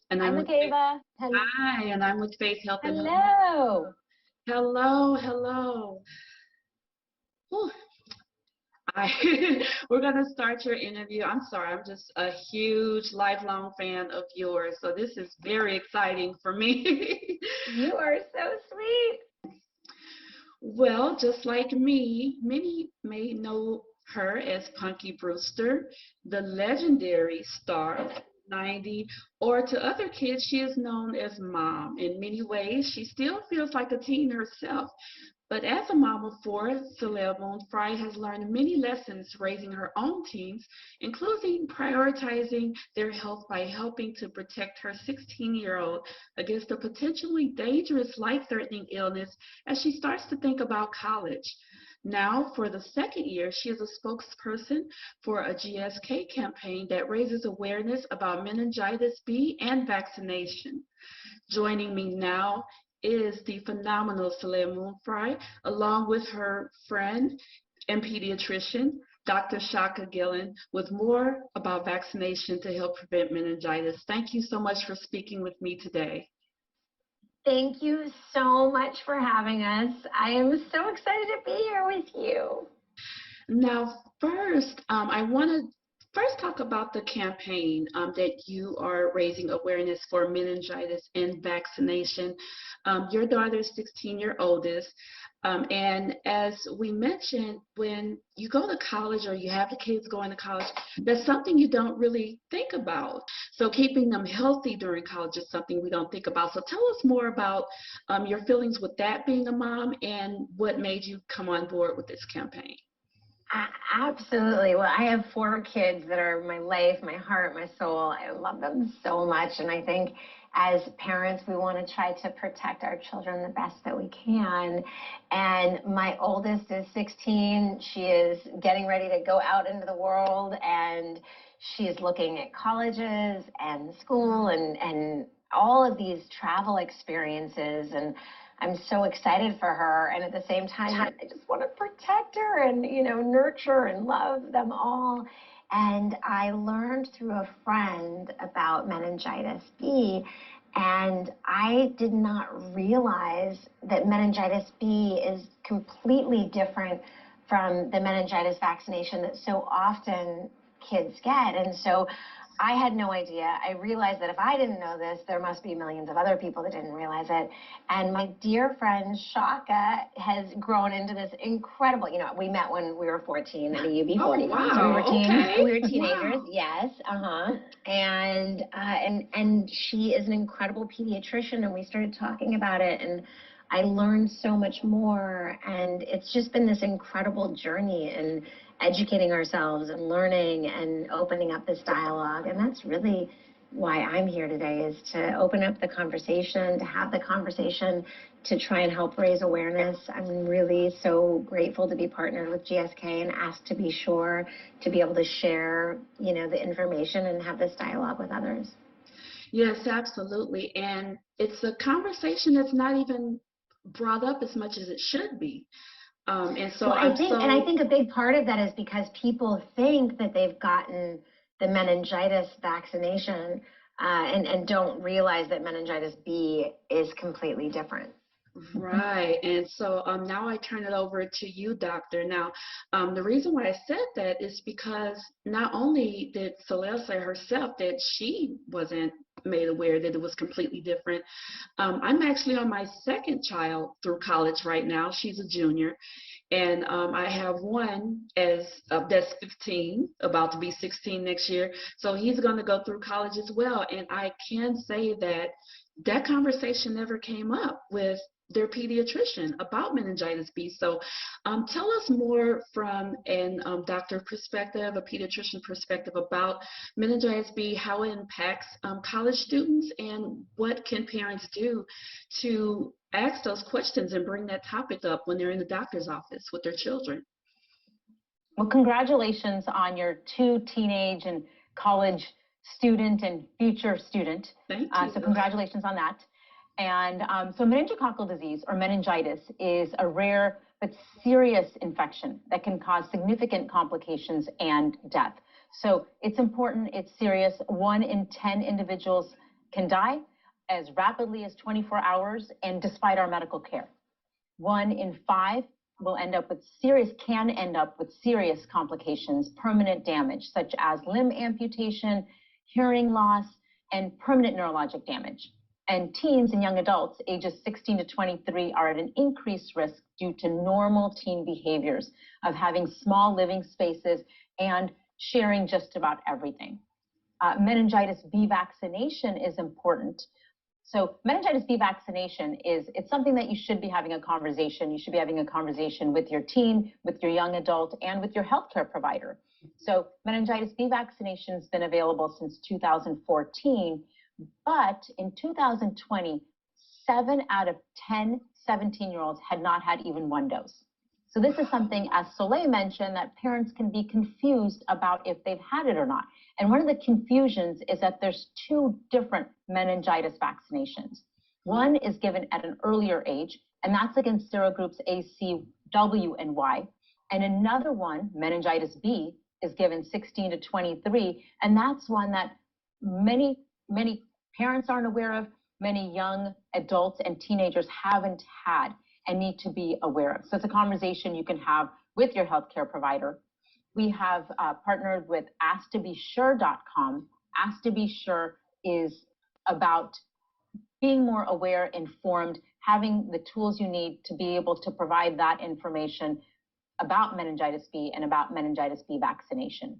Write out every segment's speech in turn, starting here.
And I'm I'm with with Faith. Ava. Hello. Hi, and I'm with Faith Health and Home. Hello. Hello, hello. Whew. We're going to start your interview. I'm sorry, I'm just a huge lifelong fan of yours, so this is very exciting for me. You are so sweet. Well, just like me, many may know her as Punky Brewster, the legendary star of 90, or to other kids, she is known as Mom. In many ways, she still feels like a teen herself. But as a mom of four, Soleil Moon Frye has learned many lessons raising her own teens, including prioritizing their health by helping to protect her 16-year-old against a potentially dangerous, life-threatening illness as she starts to think about college. Now, for the second year, she is a spokesperson for a GSK campaign that raises awareness about meningitis B and vaccination. Joining me now is the phenomenal Soleil Moon Frye, along with her friend and pediatrician, Dr. Shaka Gillen, with more about vaccination to help prevent meningitis. Thank you so much for speaking with me today. Thank you so much for having us. I am so excited to be here with you. Now, first, I want to talk about the campaign that you are raising awareness for meningitis and vaccination. Your daughter is 16, your oldest, and as we mentioned, when you go to college or you have the kids going to college, that's something you don't really think about. So keeping them healthy during college is something we don't think about. So tell us more about your feelings with that being a mom and what made you come on board with this campaign. Absolutely. Well, I have 4 kids that are my life, my heart, my soul. I love them so much. And I think as parents, we want to try to protect our children the best that we can. And my oldest is 16. She is getting ready to go out into the world, and she's looking at colleges and school and all of these travel experiences. And I'm so excited for her, and at the same time, I just want to protect her and, nurture and love them all. And I learned through a friend about meningitis B, and I did not realize that meningitis B is completely different from the meningitis vaccination that so often kids get. And so I had no idea. I realized that if I didn't know this, there must be millions of other people that didn't realize it. And my dear friend Shaka has grown into this incredible, we met when we were 14 at a UB40. Oh, wow. So we were teens. Okay. We were teenagers. Wow. Yes. And she is an incredible pediatrician, and we started talking about it, and I learned so much more, and it's just been this incredible journey and educating ourselves and learning and opening up this dialogue. And that's really why I'm here today, is to open up the conversation, to have the conversation, to try and help raise awareness. I'm really so grateful to be partnered with GSK and asked to be sure to be able to share, the information and have this dialogue with others. Yes, absolutely. And it's a conversation that's not even brought up as much as it should be. And so I think a big part of that is because people think that they've gotten the meningitis vaccination and don't realize that meningitis B is completely different. Right. And so now I turn it over to you, doctor. Now, the reason why I said that is because not only did Soleil say herself that she wasn't made aware that it was completely different. I'm actually on my second child through college right now. She's a junior. And I have one that's 15, about to be 16 next year. So he's going to go through college as well. And I can say that conversation never came up with their pediatrician about meningitis B. So tell us more from a doctor perspective, a pediatrician perspective about meningitis B, how it impacts college students, and what can parents do to ask those questions and bring that topic up when they're in the doctor's office with their children. Well, congratulations on your 2 teenage and college student and future student. Thank you. So congratulations on that. And so meningococcal disease, or meningitis, is a rare but serious infection that can cause significant complications and death. So it's important, it's serious. 1 in 10 individuals can die as rapidly as 24 hours and despite our medical care. 1 in 5 can end up with serious complications, permanent damage, such as limb amputation, hearing loss, and permanent neurologic damage. And teens and young adults ages 16 to 23 are at an increased risk due to normal teen behaviors of having small living spaces and sharing just about everything. Meningitis B vaccination is important. So meningitis B vaccination it's something that you should be having a conversation. You should be having a conversation with your teen, with your young adult, and with your healthcare provider. So meningitis B vaccination has been available since 2014, but in 2020, 7 out of 10 17-year-olds had not had even 1 dose. So this is something, as Soleil mentioned, that parents can be confused about if they've had it or not. And one of the confusions is that there's 2 different meningitis vaccinations. One is given at an earlier age, and that's against serogroups A, C, W, and Y. And another one, meningitis B, is given 16 to 23, and that's one that many parents aren't aware of, many young adults and teenagers haven't had and need to be aware of. So it's a conversation you can have with your healthcare provider. We have partnered with asktobesure.com. Ask to Be Sure is about being more aware, informed, having the tools you need to be able to provide that information about meningitis B and about meningitis B vaccination.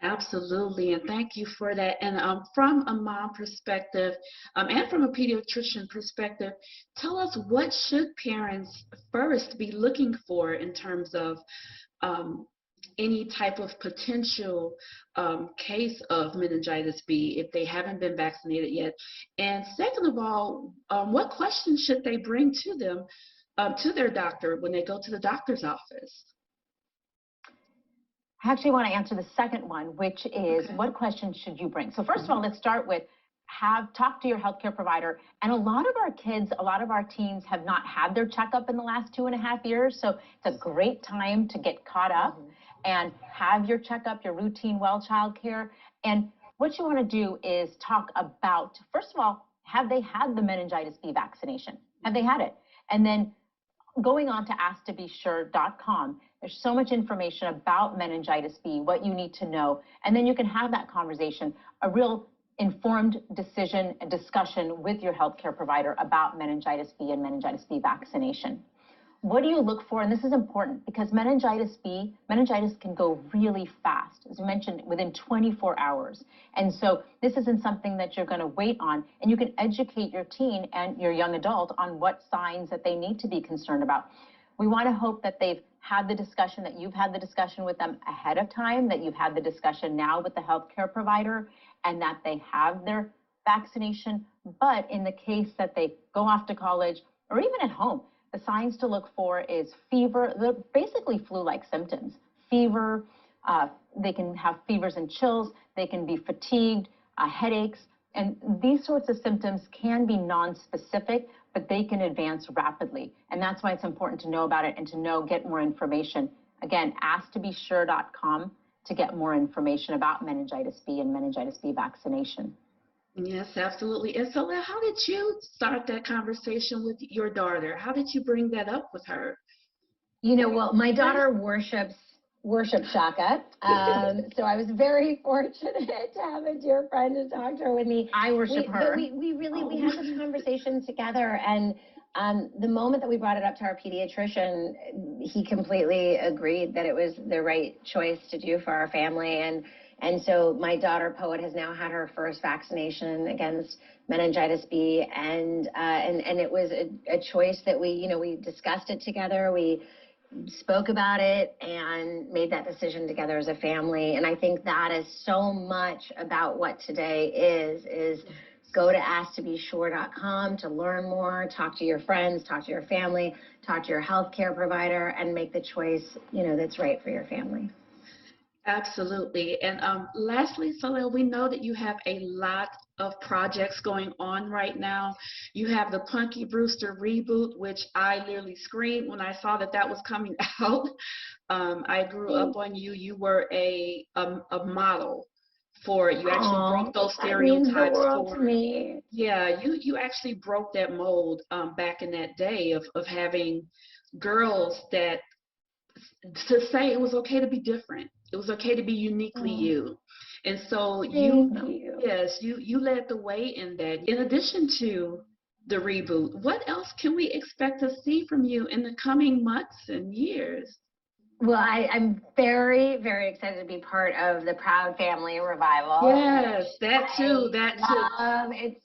Absolutely, and thank you for that. And from a mom perspective and from a pediatrician perspective, tell us, what should parents first be looking for in terms of any type of potential case of meningitis B if they haven't been vaccinated yet? And second of all, what questions should they bring to them, to their doctor when they go to the doctor's office? I actually want to answer the second one, which is what questions should you bring? So first of all, let's start with talk to your healthcare provider. And a lot of our kids, a lot of our teens have not had their checkup in the last 2.5 years. So it's a great time to get caught up and have your checkup, your routine well child care. And what you want to do is talk about, first of all, have they had the meningitis B vaccination? Have they had it? And then going on to asktobesure.com, there's so much information about meningitis B, what you need to know, and then you can have that conversation, a real informed decision and discussion with your healthcare provider about meningitis B and meningitis B vaccination. What do you look for? And this is important because meningitis can go really fast, as I mentioned, within 24 hours. And so this isn't something that you're going to wait on, and you can educate your teen and your young adult on what signs that they need to be concerned about. We want to hope that they've had the discussion, that you've had the discussion with them ahead of time, that you've had the discussion now with the healthcare provider, and that they have their vaccination. But in the case that they go off to college or even at home, the signs to look for is fever, basically flu-like symptoms. Fever, they can have fevers and chills, they can be fatigued, headaches, and these sorts of symptoms can be non-specific, but they can advance rapidly. And that's why it's important to know about it and to get more information. Again, asktobesure.com to get more information about meningitis B and meningitis B vaccination. Yes, absolutely. And so how did you start that conversation with your daughter? How did you bring that up with her? You know, well, my daughter worships Shaka. So I was very fortunate to have a dear friend to talk to her with me. I worship her. But we had this conversation together, and the moment that we brought it up to our pediatrician, he completely agreed that it was the right choice to do for our family. And so my daughter Poet has now had her first vaccination against meningitis B, and it was a choice that we discussed it together. We spoke about it and made that decision together as a family. And I think that is so much about what today is go to asktobesure.com to learn more, talk to your friends, talk to your family, talk to your healthcare provider, and make the choice, that's right for your family. Absolutely. And lastly, Soleil, we know that you have a lot of projects going on right now. You have the Punky Brewster reboot, which I literally screamed when I saw that was coming out. I grew up on you. You were a model for it. You actually broke those That means the stereotypes world to for it. me. Yeah, you actually broke that mold back in that day of having girls that to say it was okay to be different. It was okay to be uniquely Oh, you. And so thank you. yes, you led the way in that. In addition to the reboot, what else can we expect to see from you in the coming months and years? Well, I'm very, very excited to be part of the Proud Family revival. Yes, that too, that too.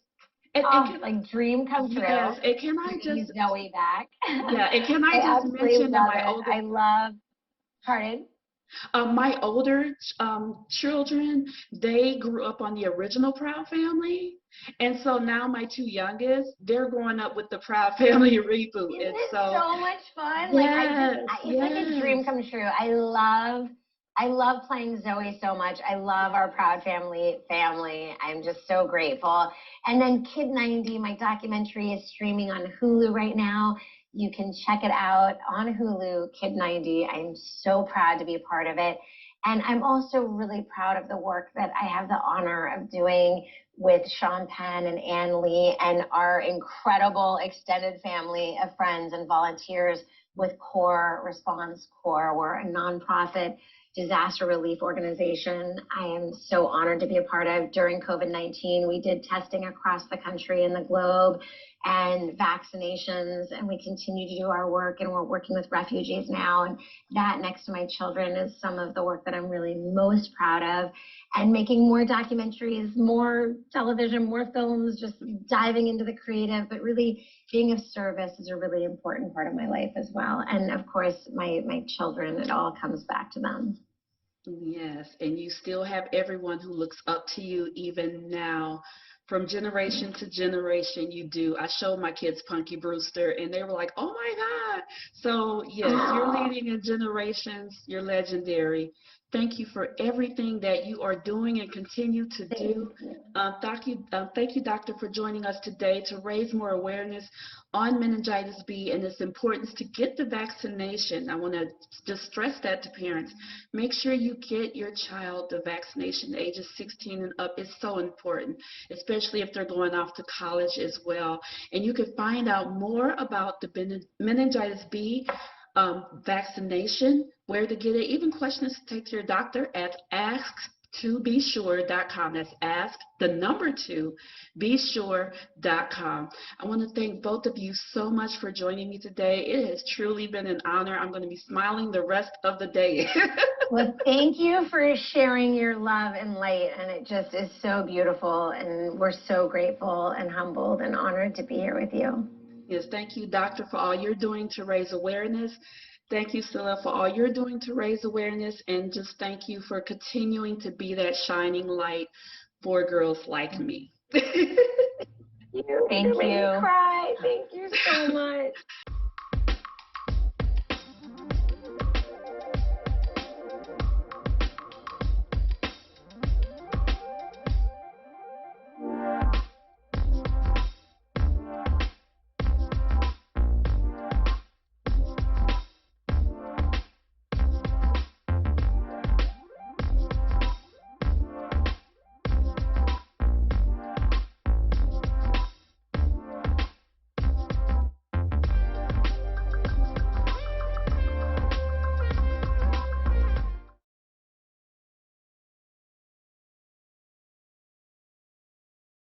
It's And like dream come true. yes, and can I Bringing just, Zoey back. yeah, and can I I just absolutely mention that love my it. older I love, pardon? my older children, they grew up on the original Proud Family. And so now my two youngest, they're growing up with the Proud Family reboot. Isn't And it so, so much fun? yes, It's like a dream come true. I love playing Zoey so much. I love our Proud Family. I'm just so grateful. And then Kid 90, my documentary is streaming on Hulu right now. You can check it out on Hulu, Kid 90. I'm so proud to be a part of it. And I'm also really proud of the work that I have the honor of doing with Sean Penn and Ann Lee and our incredible extended family of friends and volunteers with Core Response Corps. We're a nonprofit disaster relief organization I am so honored to be a part of. During COVID-19, we did testing across the country and the globe and vaccinations, and we continue to do our work, and we're working with refugees now. And that, next to my children, is some of the work that I'm really most proud of. And making more documentaries, more television, more films, just diving into the creative, but really being of service is a really important part of my life as well. And of course, my children, it all comes back to them. yes, and you still have everyone who looks up to you even now. From generation to generation, you do. I showed my kids Punky Brewster, and they were like, "Oh my God!" So yes, you're leading in generations. You're legendary. Thank you for everything that you are doing and continue to do. Thank you, Doctor, for joining us today to raise more awareness on meningitis B and its importance to get the vaccination. I want to just stress that to parents. Make sure you get your child the vaccination. Ages 16 and up is so important, especially if they're going off to college as well. And you can find out more about the meningitis B vaccination, where to get it, even questions to take to your doctor at ask2besure.com. That's ask the number 2 besure.com. I want to thank both of you so much for joining me today. It has truly been an honor. I'm going to be smiling the rest of the day. Well, thank you for sharing your love and light, and it just is so beautiful, and we're so grateful and humbled and honored to be here with you. Yes, thank you, Doctor, for all you're doing to raise awareness. Thank you, Soleil, for all you're doing to raise awareness, and just thank you for continuing to be that shining light for girls like me. You Thank made me you. cry. Thank you so much.